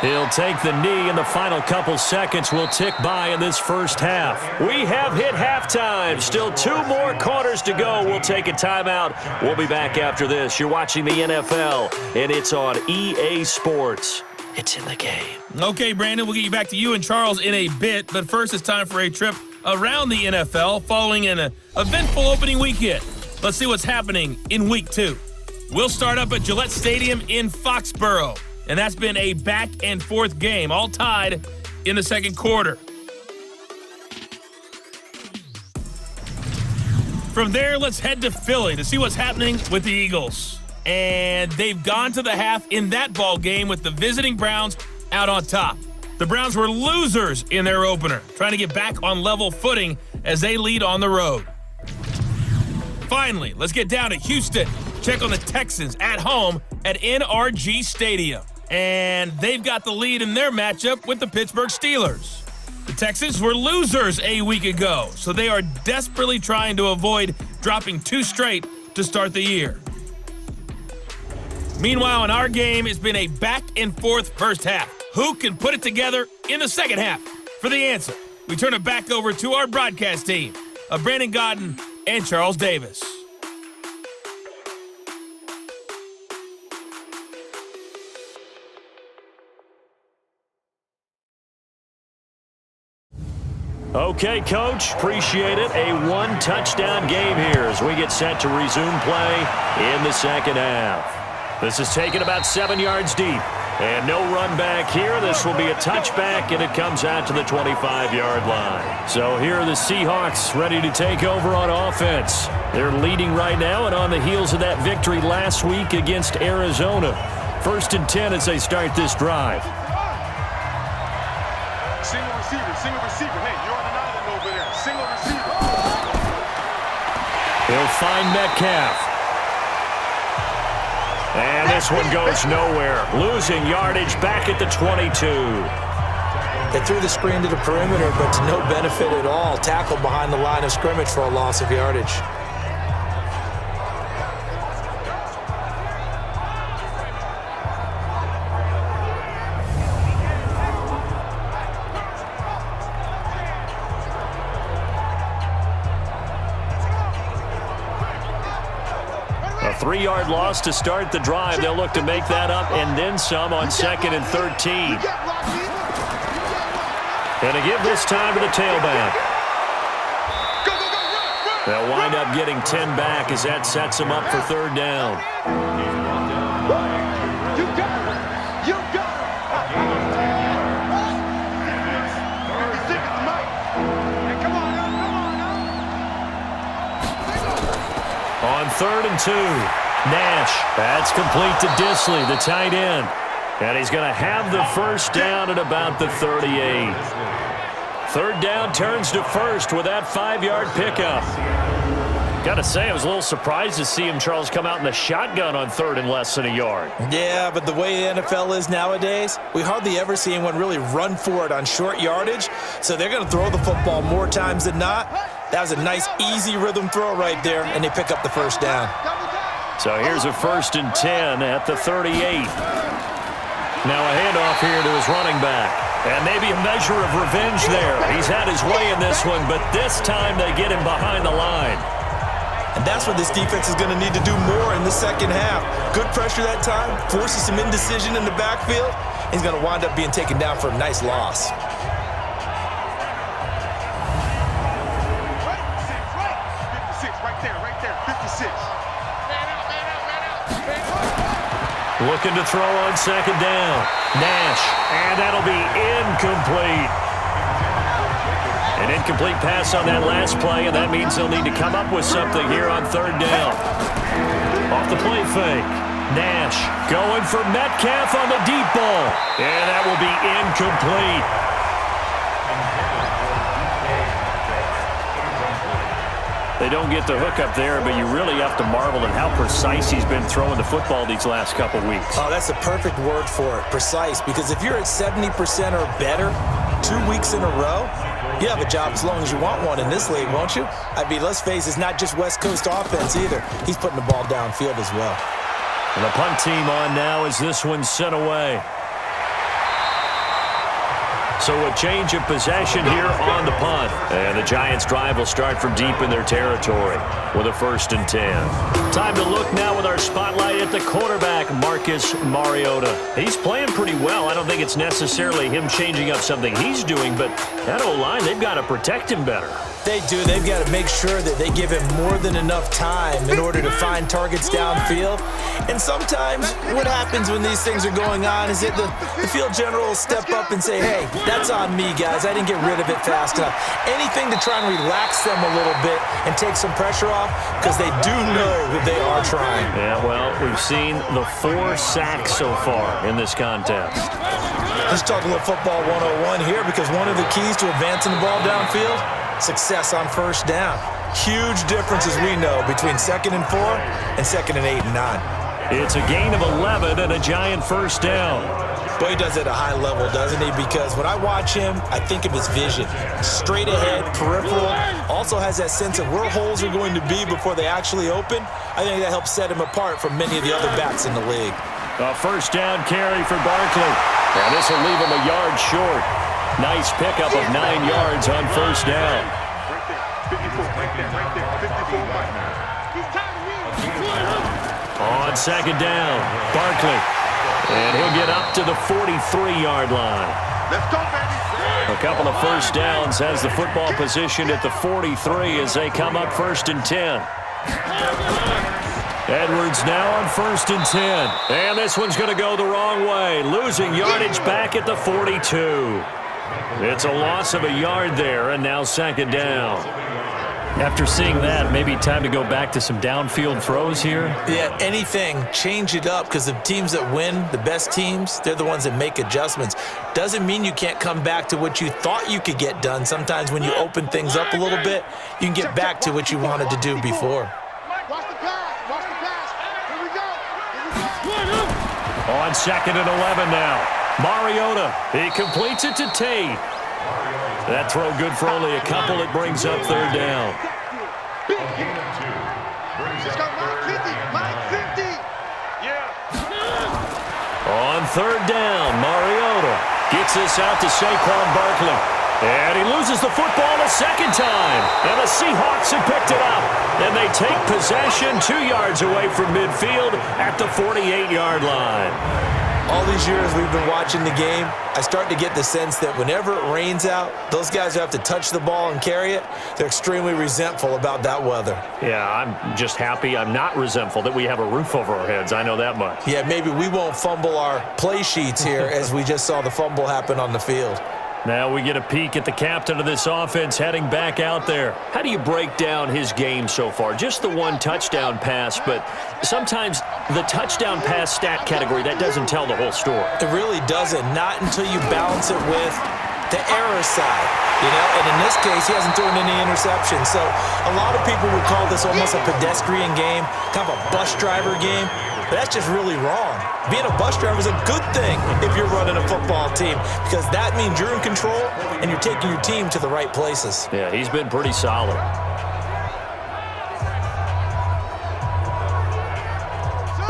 He'll take the knee, and the final couple seconds will tick by in this first half. We have hit halftime. Still 2 more quarters to go. We'll take a timeout. We'll be back after this. You're watching the NFL, and it's on EA Sports. It's in the game. Okay, Brandon, we'll get you back to you and Charles in a bit, but first it's time for a trip around the NFL following an eventful opening weekend. Let's see what's happening in Week 2. We'll start up at Gillette Stadium in Foxborough, and that's been a back-and-forth game, all tied in the second quarter. From there, let's head to Philly to see what's happening with the Eagles. And they've gone to the half in that ball game with the visiting Browns out on top. The Browns were losers in their opener, trying to get back on level footing as they lead on the road. Finally, let's get down to Houston. Check on the Texans at home at NRG Stadium. And they've got the lead in their matchup with the Pittsburgh Steelers. The Texans were losers a week ago, so they are desperately trying to avoid dropping 2 straight to start the year. Meanwhile, in our game, it's been a back-and-forth first half. Who can put it together in the second half? For the answer, we turn it back over to our broadcast team of Brandon Godden and Charles Davis. Okay, Coach, appreciate it. A 1-touchdown game here as we get set to resume play in the second half. This is taken about 7 yards deep. And no run back here. This will be a touchback, and it comes out to the 25-yard line. So here are the Seahawks ready to take over on offense. They're leading right now and on the heels of that victory last week against Arizona. 1st and 10 as they start this drive. Single receiver. Hey, you're on an island over there. Single receiver. He'll find Metcalf. And this one goes nowhere. Losing yardage back at the 22. They threw the screen to the perimeter, but to no benefit at all. Tackled behind the line of scrimmage for a loss of yardage. A 3-yard loss to start the drive. They'll look to make that up and then some on 2nd and 13. And to give this time to the tailback. They'll wind up getting 10 back as that sets them up for 3rd down. You got On 3rd and 2, Nash. That's complete to Disley, the tight end. And he's going to have the first down at about the 38. 3rd down turns to 1st with that 5-yard pickup. Got to say, I was a little surprised to see him, Charles, come out in the shotgun on 3rd and less than a yard. Yeah, but the way the NFL is nowadays, we hardly ever see anyone really run for it on short yardage. So they're going to throw the football more times than not. That was a nice, easy rhythm throw right there, and they pick up the first down. So here's a 1st and 10 at the 38. Now a handoff here to his running back. And maybe a measure of revenge there. He's had his way in this one, but this time they get him behind the line. And that's what this defense is going to need to do more in the second half. Good pressure that time, forces some indecision in the backfield. He's going to wind up being taken down for a nice loss. Looking to throw on 2nd down. Nash, and that'll be incomplete. An incomplete pass on that last play, and that means they'll need to come up with something here on 3rd down. Off the play fake. Nash going for Metcalf on the deep ball. And that will be incomplete. They don't get the hook up there, but you really have to marvel at how precise he's been throwing the football these last couple weeks. Oh, that's the perfect word for it, precise, because if you're at 70% or better 2 weeks in a row, you have a job as long as you want one in this league, won't you? I mean, let's face it, it's not just West Coast offense either. He's putting the ball downfield as well. And the punt team on now as this one's sent away. So a change of possession here on the punt. And the Giants' drive will start from deep in their territory with a 1st and 10. Time to look now with our spotlight at the quarterback, Marcus Mariota. He's playing pretty well. I don't think it's necessarily him changing up something he's doing, but that O-line, they've got to protect him better. They do. They've got to make sure that they give him more than enough time in order to find targets downfield. And sometimes what happens when these things are going on is that the field general will step up and say, hey, that's on me, guys. I didn't get rid of it fast enough. Anything to try and relax them a little bit and take some pressure off, because they do know that they are trying. Yeah, well, we've seen the 4 sacks so far in this contest. Let's talk a little football 101 here, because one of the keys to advancing the ball downfield, success on 1st down. Huge difference, as we know, between 2nd and 4 and 2nd and 8 and 9. It's a gain of 11 and a Giant 1st down. Boy, he does it at a high level, doesn't he? Because when I watch him, I think of his vision. Straight ahead, peripheral. Also has that sense of where holes are going to be before they actually open. I think that helps set him apart from many of the other backs in the league. A 1st down carry for Barkley. And this will leave him a yard short. Nice pickup of 9 yards on 1st down. On 2nd down, Barkley. And he'll get up to the 43-yard line. Let's go, baby. A couple of 1st downs has the football positioned at the 43 as they come up 1st and 10. Edwards now on 1st and 10. And this one's going to go the wrong way. Losing yardage back at the 42. It's a loss of a yard there, and now 2nd down. After seeing that, maybe time to go back to some downfield throws here? Yeah, anything. Change it up, because the teams that win, the best teams, they're the ones that make adjustments. Doesn't mean you can't come back to what you thought you could get done. Sometimes when you open things up a little bit, you can get back to what you wanted to do before. Watch the pass. Watch the pass. Here we go. Here we go. On 2nd and 11 now. Mariota, he completes it to Tate. That throw good for only a couple. It brings up 3rd down. Let's go, line 50. Yeah. On 3rd down, Mariota gets this out to Saquon Barkley. And he loses the football a 2nd time. And the Seahawks have picked it up. And they take possession 2 yards away from midfield at the 48-yard line. All these years we've been watching the game, I start to get the sense that whenever it rains out, those guys who have to touch the ball and carry it, they're extremely resentful about that weather. Yeah, I'm just happy I'm not resentful that we have a roof over our heads. I know that much. Yeah, maybe we won't fumble our play sheets here as we just saw the fumble happen on the field. Now we get a peek at the captain of this offense heading back out there. How do you break down his game so far? Just the 1 touchdown pass, but sometimes the touchdown pass stat category, that doesn't tell the whole story. It really doesn't, not until you balance it with the error side, you know, and in this case, he hasn't thrown any interceptions. So a lot of people would call this almost a pedestrian game, kind of a bus driver game. But that's just really wrong. Being a bus driver is a good thing if you're running a football team, because that means you're in control and you're taking your team to the right places. Yeah, he's been pretty solid.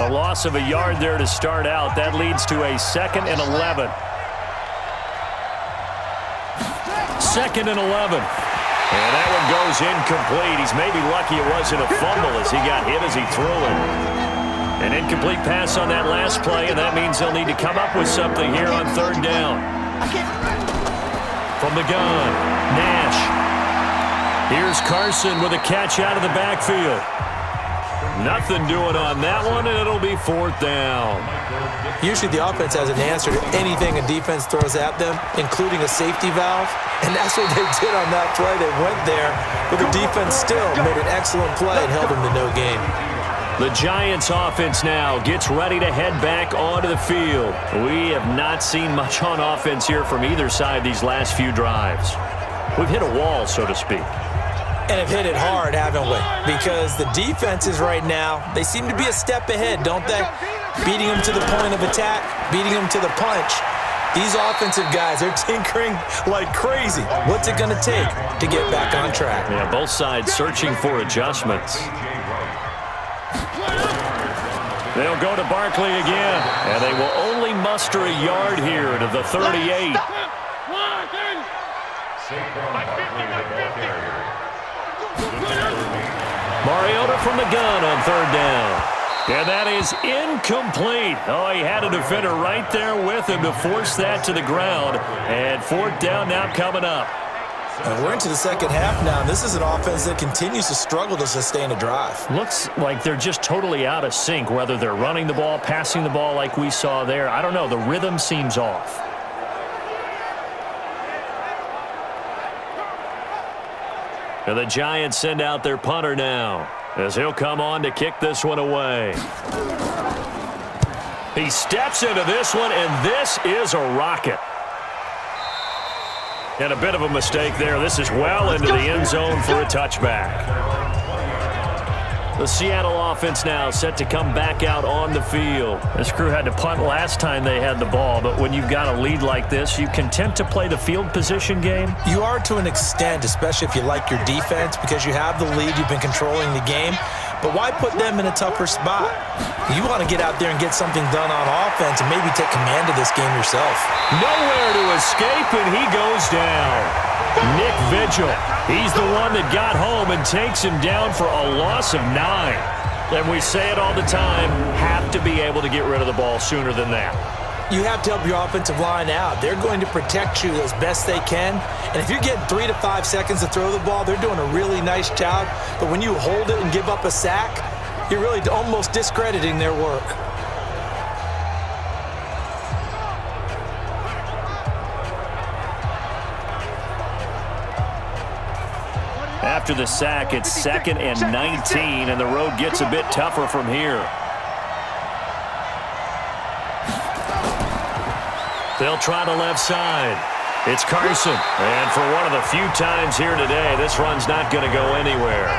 A loss of a yard there to start out. That leads to a 2nd and 11. 2nd and 11. And that one goes incomplete. He's maybe lucky it wasn't a fumble as he got hit as he threw it. An incomplete pass on that last play, and that means they'll need to come up with something here on 3rd down. From the gun, Nash. Here's Carson with a catch out of the backfield. Nothing doing on that one, and it'll be 4th down. Usually the offense has an answer to anything a defense throws at them, including a safety valve, and that's what they did on that play. They went there, but the defense still made an excellent play and held them to no gain. The Giants offense now gets ready to head back onto the field. We have not seen much on offense here from either side these last few drives. We've hit a wall, so to speak. And have hit it hard, haven't we? Because the defenses right now, they seem to be a step ahead, don't they? Beating them to the point of attack, beating them to the punch. These offensive guys are tinkering like crazy. What's it going to take to get back on track? Yeah, both sides searching for adjustments. They'll go to Barkley again, and they will only muster a yard here to the 38. Mariota from the gun on third down. And that is incomplete. Oh, he had a defender right there with him to force that to the ground. And fourth down now coming up. And we're into the second half now. This is an offense that continues to struggle to sustain a drive. Looks like they're just totally out of sync, whether they're running the ball, passing the ball like we saw there. I don't know. The rhythm seems off. And the Giants send out their punter now, as he'll come on to kick this one away. He steps into this one, and this is a rocket. And a bit of a mistake there. This is well into the end zone for a touchback. The Seattle offense now set to come back out on the field. This crew had to punt last time they had the ball, but when you've got a lead like this, you content to play the field position game? You are to an extent, especially if you like your defense, because you have the lead, you've been controlling the game. But why put them in a tougher spot? You want to get out there and get something done on offense and maybe take command of this game yourself. Nowhere to escape, and he goes down. Nick Vigil, he's the one that got home and takes him down for a loss of 9. And we say it all the time, have to be able to get rid of the ball sooner than that. You have to help your offensive line out. They're going to protect you as best they can. And if you're getting 3 to 5 seconds to throw the ball, they're doing a really nice job. But when you hold it and give up a sack, you're really almost discrediting their work. After the sack, it's 2nd and 19, and the road gets a bit tougher from here. They'll try the left side. It's Carson. And for one of the few times here today, this run's not going to go anywhere.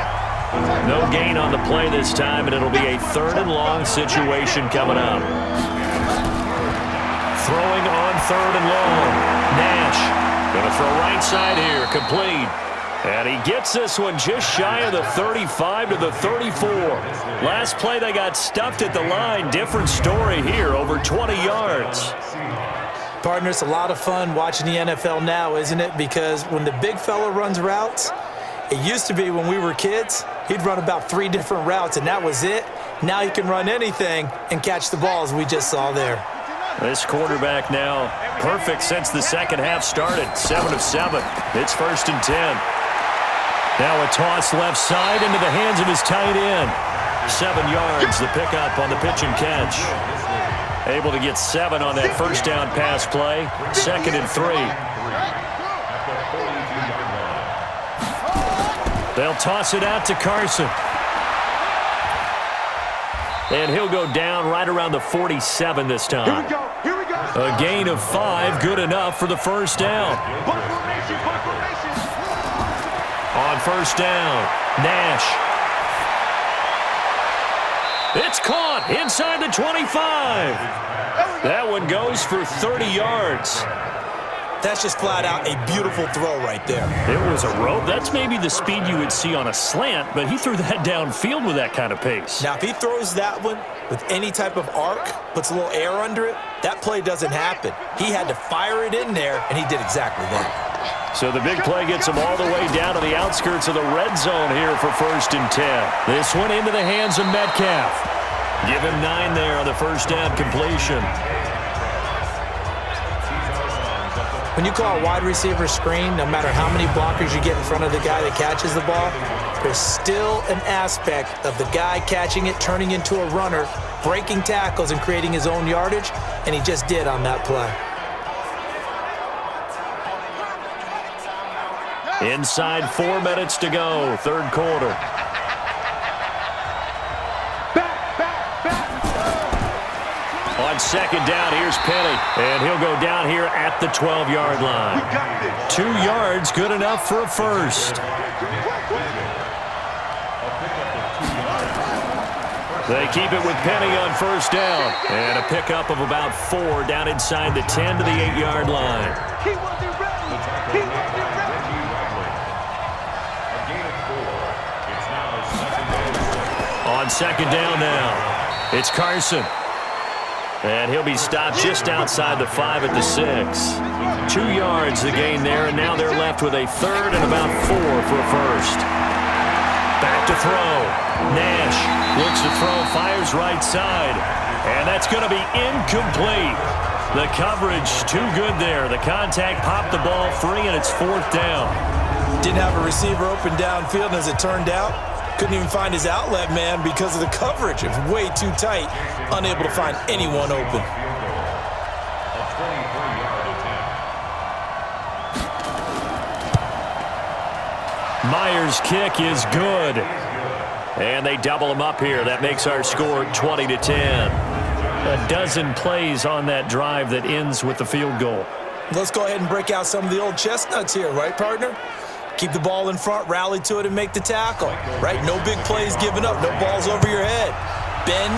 No gain on the play this time, and it'll be a 3rd and long situation coming up. Throwing on 3rd and long. Nash going to throw right side here, complete. And he gets this one just shy of the 35 to the 34. Last play, they got stuffed at the line. Different story here, over 20 yards. Partner, it's a lot of fun watching the NFL now, isn't it? Because when the big fella runs routes, it used to be when we were kids, he'd run about 3 different routes, and that was it. Now he can run anything and catch the ball, as we just saw there. This quarterback now perfect since the second half started. 7 of 7. It's 1st and 10. Now a toss left side into the hands of his tight end. 7 yards, the pickup on the pitch and catch. Able to get 7 on that first down pass play. 2nd and 3. They'll toss it out to Carson. And he'll go down right around the 47 this time. Here we go. A gain of 5, good enough for the first down. On first down, Nash. It's caught inside the 25. That one goes for 30 yards. That's just flat out a beautiful throw right there. It was a rope. That's maybe the speed you would see on a slant, but he threw that downfield with that kind of pace. Now, if he throws that one with any type of arc, puts a little air under it, that play doesn't happen. He had to fire it in there, and he did exactly that. So the big play gets him all the way down to the outskirts of the red zone here for 1st and 10. This one into the hands of Metcalf. Give him 9 there on the first down completion. When you call a wide receiver screen, no matter how many blockers you get in front of the guy that catches the ball, there's still an aspect of the guy catching it, turning into a runner, breaking tackles and creating his own yardage, and he just did on that play. Inside 4 minutes to go, 3rd quarter. Back. On second down, here's Penny. And he'll go down here at the 12-yard line. 2 yards, good enough for a first. They keep it with Penny on first down. And a pickup of about 4 down inside the 10 to the 8-yard line. He wasn't ready. He wasn't ready. A gain of 4. It's now second down. On second down now, it's Carson. And he'll be stopped just outside the 5 at the 6. 2 yards the gain there, and now they're left with a third and about 4 for a first. Back to throw. Nash looks to throw, fires right side. And that's going to be incomplete. The coverage too good there. The contact popped the ball free, and it's 4th down. Didn't have a receiver open downfield, and as it turned out, couldn't even find his outlet man because of the coverage. It was way too tight, unable to find anyone open. A 23-yard attempt. Myers' kick is good. And they double him up here. That makes our score 20-10. A dozen plays on that drive that ends with the field goal. Let's go ahead and break out some of the old chestnuts here, right, partner? Keep the ball in front, rally to it, and make the tackle, right? No big plays given up, no balls over your head. Bend,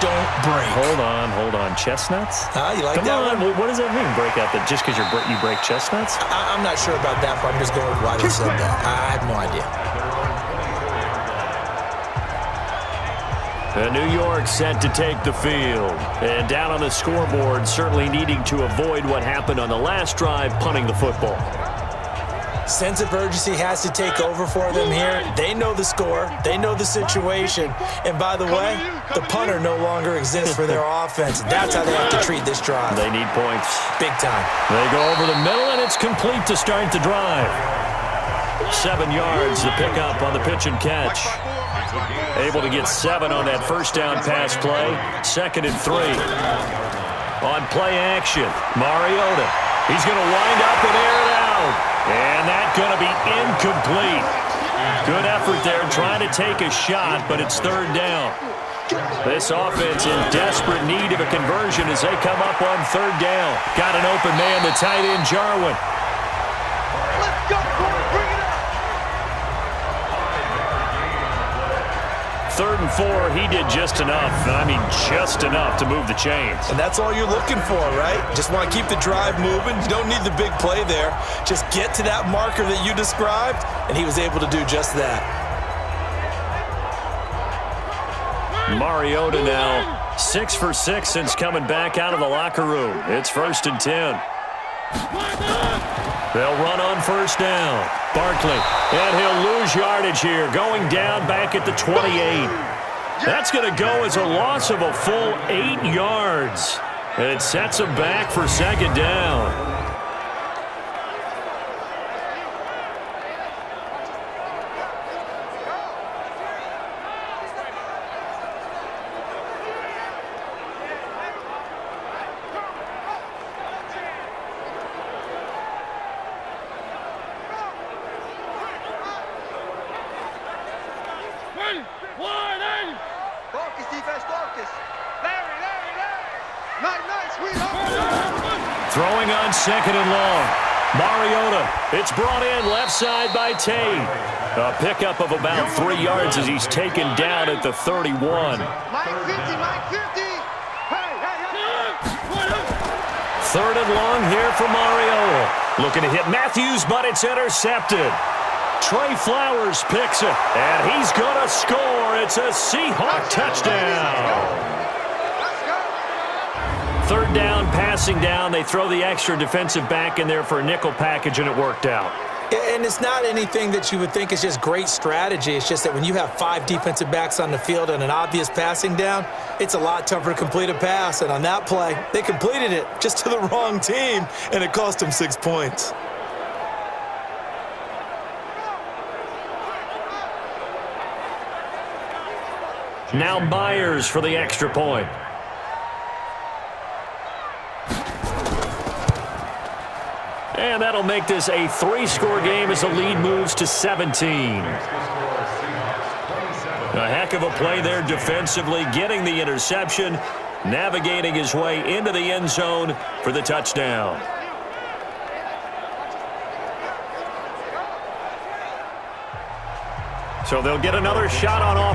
don't break. Hold on. Chestnuts? You like Come that on. one? What does that mean, break out? That just because you break chestnuts? I'm not sure about that, but I'm just going with why they said that. I have no idea. New York set to take the field. And down on the scoreboard, certainly needing to avoid what happened on the last drive, punting the football. Sense of urgency has to take over for them here. They know the score. They know the situation. And by the way, the punter no longer exists for their offense. That's how they have to treat this drive. They need points. Big time. They go over the middle, and it's complete to start the drive. 7 yards, the pickup on the pitch and catch. Able to get 7 on that first down pass play. 2nd and 3. On play action, Mariota. He's going to wind up and air it out. And that's going to be incomplete. Good effort there trying to take a shot, but it's 3rd down. This offense in desperate need of a conversion as they come up on 3rd down. Got an open man, the tight end, Jarwin. Let's go, boy. Bring it up. 3rd and 4, he did just enough. I mean, just enough to move the chains. And that's all you're looking for, right? Just want to keep the drive moving. You don't need the big play there. Just get to that marker that you described, and he was able to do just that. Mariota now 6 for 6 since coming back out of the locker room. It's 1st and 10. They'll run on 1st down. Barkley, and he'll lose yardage here, going down back at the 28. That's going to go as a loss of a full 8 yards. And it sets him back for 2nd down. Focus, defense, focus. Larry. Nice, sweetheart. Throwing on 2nd and long. Mariota, it's brought in left side by Tate. A pickup of about 3 yards as he's taken down at the 31. Mike 50. Hey. 3rd and long here for Mariota. Looking to hit Matthews, but it's intercepted. Trey Flowers picks it, and he's going to score. It's a Seahawk touchdown. 3rd down, passing down. They throw the extra defensive back in there for a nickel package, and it worked out. And it's not anything that you would think is just great strategy. It's just that when you have 5 defensive backs on the field and an obvious passing down, it's a lot tougher to complete a pass. And on that play, they completed it just to the wrong team, and it cost them 6 points. Now Myers for the extra point. And that'll make this a 3-score game as the lead moves to 17. A heck of a play there defensively, getting the interception. navigating his way into the end zone for the touchdown. So they'll get another shot on offense.